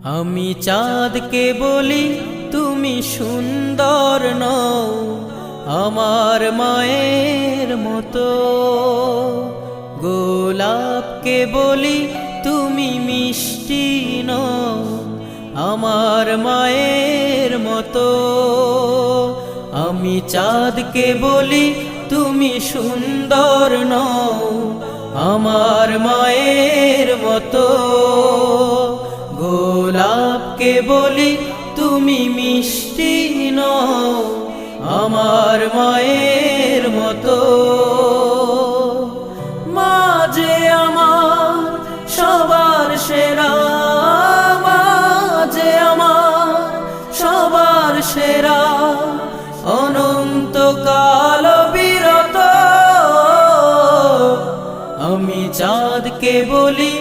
আমি চাঁদকে বলি তুমি সুন্দর নও আমার মায়ের মতো, গোলাপকে বলি তুমি মিষ্টি নও আমার মায়ের মতো। আমি চাঁদকে বলি তুমি সুন্দর নও আমার মায়ের মতো, গোলাপকে বলি তুমি মিষ্টি নও আমার মায়ের মতো। মা যে আমার সবার সেরা, মা যে আমার সবার সেরা, অনন্তকাল বিরত। আমি চাঁদকে বলি